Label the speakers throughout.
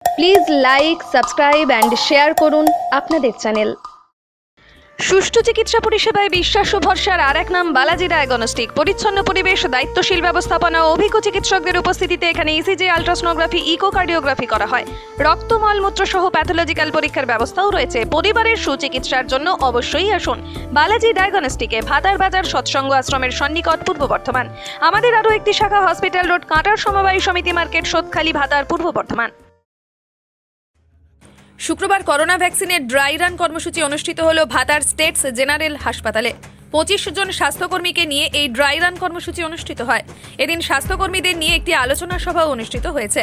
Speaker 1: Please like, subscribe and share করুন আপনাদের channel. সুষ্ঠু চিকিৎসা পরিষেবায় বিশ্বাস ও ভরসার আর এক নাম বালাজি ডায়াগনস্টিক। পরিচ্ছন্ন পরিবেশ, দায়িত্বশীল ব্যবস্থাপনা ও অভিজ্ঞ চিকিৎসকদের উপস্থিতিতে এখানে ইসিজি, আলট্রাসোনোগ্রাফি, ইকোকার্ডিওগ্রাফি করা হয়। রক্ত, মলমূত্র সহ প্যাথোলজিক্যাল পরীক্ষার ব্যবস্থাও রয়েছে। পরিবারের সুচিকিৎসার জন্য অবশ্যই আসুন বালাজি ডায়াগনস্টিকে, ভাতার বাজার, সৎসঙ্গ আশ্রমের সন্নিকট, পূর্ব বর্ধমান। আমাদের আরও একটি শাখা হসপিটাল রোড, কাঁটার সমবায় সমিতি মার্কেট, সোদখালি, ভাতার, পূর্ব বর্ধমান। শুক্রবার করোনা ভ্যাকসিনের ড্রাই রান কর্মসূচি অনুষ্ঠিত হলো ভাতার স্টেটস জেনারেল হাসপাতালে। 25 জন স্বাস্থ্যকর্মীকে নিয়ে এই ড্রাই রান কর্মসূচি অনুষ্ঠিত হয়। এদিন স্বাস্থ্যকর্মীদের নিয়ে একটি আলোচনা সভাও অনুষ্ঠিত হয়েছে।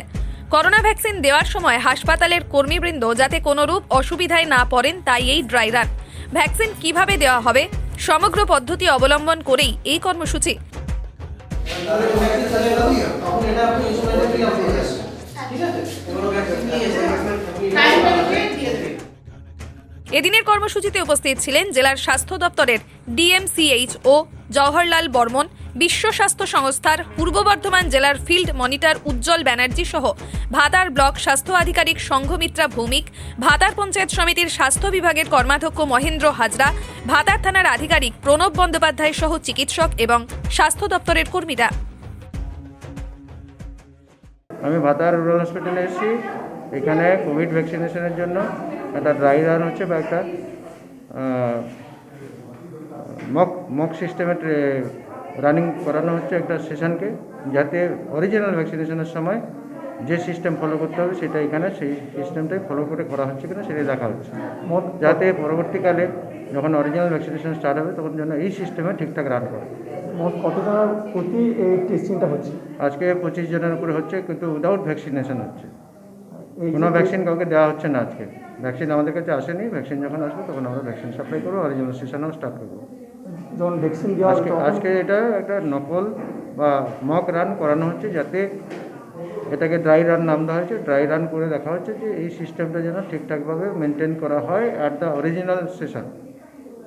Speaker 1: করোনা ভ্যাকসিন দেওয়ার সময় হাসপাতালের কর্মীবৃন্দ যাতে কোনোরূপ অসুবিধায় না পড়েন, তাই এই ড্রাই রান। ভ্যাকসিন কিভাবে দেওয়া হবে, সমগ্র পদ্ধতি অবলম্বন করেই এই কর্মসূচি। এদিনের কর্মসূচিতে উপস্থিত ছিলেন জেলার স্বাস্থ্য দপ্তরের ডিএমসিএইচ ও জওহরলাল বর্মন, বিশ্ব স্বাস্থ্য সংস্থার পূর্ব বর্ধমান জেলার ফিল্ড মনিটর উজ্জ্বল ব্যানার্জি সহ ভাতার ব্লক স্বাস্থ্য আধিকারিক সংঘমিত্রা ভৌমিক, ভাতার পঞ্চায়েত সমিতির স্বাস্থ্য বিভাগের কর্মাধ্যক্ষ মহেন্দ্র হাজরা, ভাতার থানার আধিকারিক প্রণব বন্দ্যোপাধ্যায় সহ চিকিৎসক এবং স্বাস্থ্য দপ্তরের কর্মীরা।
Speaker 2: আমি ভাতার রুরাল হসপিটালে এসেছি। এখানে কোভিড ভ্যাকসিনেশনের জন্য একটা ড্রাই রান হচ্ছে বা একটা মক সিস্টেমের রানিং করানো হচ্ছে একটা সেশনকে, যাতে অরিজিনাল ভ্যাকসিনেশনের সময় যে সিস্টেম ফলো করতে হবে সেটা এখানে সেই সিস্টেমটাই ফলো করে করা হচ্ছে কিনা সেটাই দেখা হচ্ছে, যাতে পরবর্তীকালে যখন অরিজিনাল ভ্যাকসিনেশন স্টার্ট হবে তখন যেন এই সিস্টেমে ঠিকঠাক রান করে।
Speaker 3: মোট কতজনের প্রতি এই টেস্টিংটা হচ্ছে?
Speaker 2: আজকে 25 জনের উপরে হচ্ছে, কিন্তু উইদাউট ভ্যাকসিনেশন হচ্ছে। কোনো ভ্যাকসিন কাউকে দেওয়া হচ্ছে না। আজকে ভ্যাকসিন আমাদের কাছে আসেনি। ভ্যাকসিন যখন আসবে তখন আমরা ভ্যাকসিন সাপ্লাই করবো, অরিজিনাল সেশনও স্টার্ট করবো।
Speaker 3: যখন ভ্যাকসিন দেওয়া
Speaker 2: আজকে এটা একটা নকল বা মক রান করানো হচ্ছে, যাতে এটাকে ড্রাই রান নাম দেওয়া হয়েছে। ড্রাই রান করে দেখা হচ্ছে যে এই সিস্টেমটা যেন ঠিকঠাকভাবে মেনটেন করা হয় অ্যাট দ্য অরিজিনাল সেশন।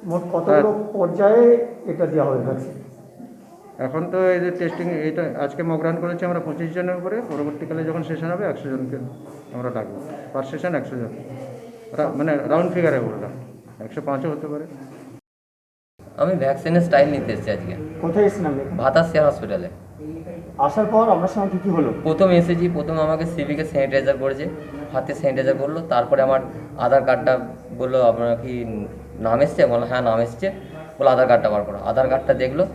Speaker 3: মোট কতগুলো পর্যায়ে এটা দেওয়া হবে ভ্যাকসিন?
Speaker 2: এখন তো এই যে টেস্টিং, এটা আজকে মক রান করেছি আমরা 25 জনের উপরে। পরবর্তীকালে যখন সেশন হবে 100 জনকে আমরা ডাকবো। পার সেশন 100 জন, মানে রাউন্ড ফিগারে বললাম, 105ও হতে পারে।
Speaker 4: আমি ভ্যাকসিনের স্টাইল নিতে এসেছি আজকে।
Speaker 3: কোথায় এসেছেন আপনি?
Speaker 4: ভাতার শেয়ার হসপিটালে।
Speaker 3: আসার পর আপনার সঙ্গে কী হলো?
Speaker 4: প্রথম এসেছি, প্রথম আমাকে সিভিকে স্যানিটাইজার করেছে, হাতে স্যানিটাইজার করলো। তারপরে আমার আধার কার্ডটা বললো, আপনার কি নাম এসছে? বললো হ্যাঁ নাম এসছে। বললো আধার কার্ডটা বার করো। আধার কার্ডটা দেখলো,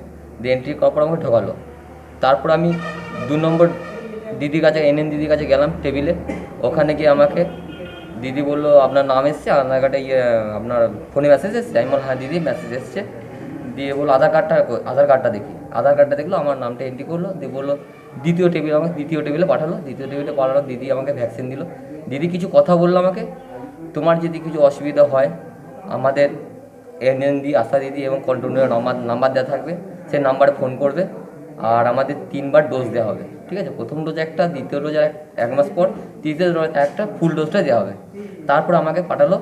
Speaker 4: দিয়ে এন্ট্রি করার পর আমাকে ঢোকালো। তারপর আমি 2 নম্বর দিদির কাছে, এনএন দিদির কাছে গেলাম টেবিলে। ওখানে গিয়ে আমাকে দিদি বললো আপনার নাম এসছে, আধার কার্ডে আপনার ফোনে মেসেজ এসছে? আমি বললাম হ্যাঁ দিদি মেসেজ এসছে। দিয়ে বললো আধার কার্ডটা দেখি। আধার কার্ডটা দেখলো, আমার নামটা এন্ট্রি করলো, দিয়ে বললো দ্বিতীয় টেবিলে পাঠালো। দ্বিতীয় টেবিলে পাঠালো, দিদি আমাকে ভ্যাকসিন দিল। দিদি কিছু কথা বললো আমাকে, তোমার যদি কিছু অসুবিধা হয় আমাদের এনএন দি, আশা দিদি এবং কন্ট্রোলের নাম্বার দেওয়া থাকবে, সেই নাম্বারে ফোন করবে। আর আমাদের 3 বার ডোজ দেওয়া হবে, ঠিক আছে? প্রথম ডোজ একটা, দ্বিতীয় ডোজ 1 মাস পর, তৃতীয় ডোজ একটা, ফুল ডোজটা দেওয়া হবে। তারপর আমাকে পাঠালো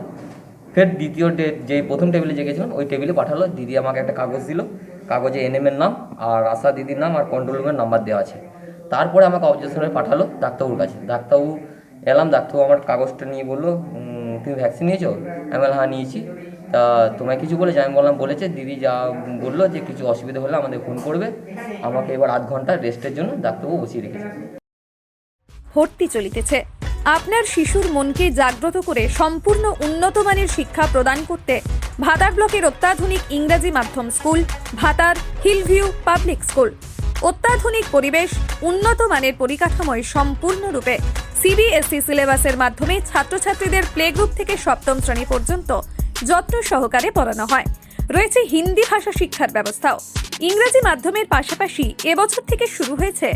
Speaker 4: ফের দ্বিতীয় যেই প্রথম টেবিলে যে গেছিলাম ওই টেবিলে পাঠালো। দিদি আমাকে একটা কাগজ দিল, কাগজে এনএমের নাম আর আশা দিদির নাম আর কন্ট্রোল রুমের নাম্বার দেওয়া আছে। তারপরে আমাকে অবজেকশনে পাঠালো ডাক্তারবাবুর কাছে। ডাক্তারবাবু এলাম, ডাক্তারবাবু আমার কাগজটা নিয়ে বললো তুমি ভ্যাকসিন নিয়েছো? আমি বললাম হ্যাঁ নিয়েছি। তা তোমায় কিছু বলেছে? আমি বললাম বলেছে। দিদি যা বললো যে কিছু অসুবিধা হলে আমাদের ফোন করবে। আমাকে এবার আধ ঘন্টা রেস্টের জন্য ডাক্তারবাবু বসিয়ে রেখেছে।
Speaker 1: ভর্তি চলিতেছে। আপনার শিশুর মনকে জাগ্রত করে সম্পূর্ণ উন্নত মানের শিক্ষা প্রদান করতে ভাতার ব্লকের অত্যাধুনিক ইংরেজি মাধ্যম স্কুল ভাতার হিলভিউ পাবলিক স্কুল। অত্যাধুনিক পরিবেশ, উন্নত মানের পরিকাঠামোয় সম্পূর্ণরূপে সিবিএসই সিলেবাসের মাধ্যমে ছাত্রছাত্রীদের প্লে গ্রুপ থেকে 7ম শ্রেণী পর্যন্ত যত্ন সহকারে পড়ানো হয়। রয়েছে হিন্দি ভাষা শিক্ষার ব্যবস্থাও। ইংরেজি মাধ্যমের পাশাপাশি এবছর থেকে শুরু হয়েছে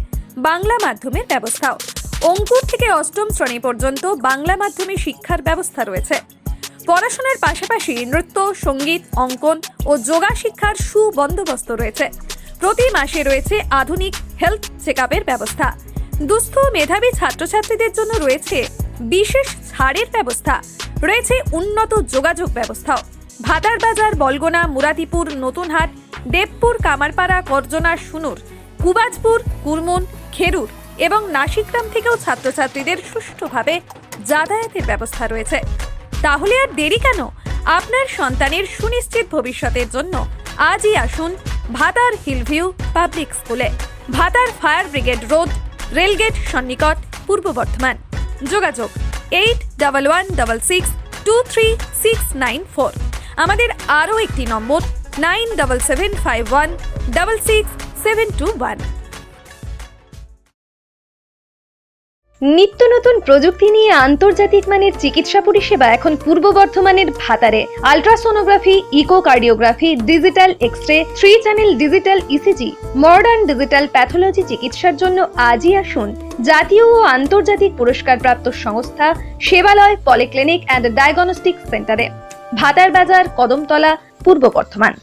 Speaker 1: বাংলা মাধ্যমের ব্যবস্থাও। অঙ্কুর থেকে 8ম শ্রেণী পর্যন্ত বাংলা মাধ্যমে শিক্ষার ব্যবস্থা রয়েছে। পড়াশোনার পাশাপাশি নৃত্য, সঙ্গীত, অঙ্কন ও যোগা শিক্ষার সুবন্দোবস্ত রয়েছে। প্রতি মাসে রয়েছে আধুনিক হেলথ চেকআপের ব্যবস্থা। দুস্থ মেধাবী ছাত্রছাত্রীদের জন্য রয়েছে বিশেষ ছাড়ের ব্যবস্থা। রয়েছে উন্নত যোগাযোগ ব্যবস্থাও। ভাতার বাজার, বলগোনা, মুরাদিপুর, নতুনহাট, দেবপুর, কামারপাড়া, করজনা, সুনুর, কুবাজপুর, কুরমুন, খেরুর, এবং নাসিকগ্রাম থেকেও ছাত্রছাত্রীদের সুষ্ঠুভাবে যাতায়াতের ব্যবস্থা রয়েছে। তাহলে আর দেরি কেন? আপনার সন্তানের সুনিশ্চিত ভবিষ্যতের জন্য আজই আসুন ভাতার হিলভিউ পাবলিক স্কুলে, ভাতার ফায়ার ব্রিগেড রোড, রেলগেট সন্নিকট, পূর্ব বর্ধমান। যোগাযোগ 8166233694। আমাদের আরও একটি নম্বর 9775166721।
Speaker 5: নিত্য নতুন প্রযুক্তি নিয়ে আন্তর্জাতিক মানের চিকিৎসা পরিষেবা এখন পূর্ব বর্ধমানের ভাতারে। Ultrasonography, echocardiography, digital X-ray, 3 channel digital ECG, modern digital pathology চিকিৎসার জন্য আজই আসুন জাতীয় ও আন্তর্জাতিক পুরস্কারপ্রাপ্ত সংস্থা সেবালয় পলিক্লিনিক অ্যান্ড ডায়াগনস্টিক সেন্টারে, ভাতার বাজার, কদমতলা, পূর্ব বর্ধমান।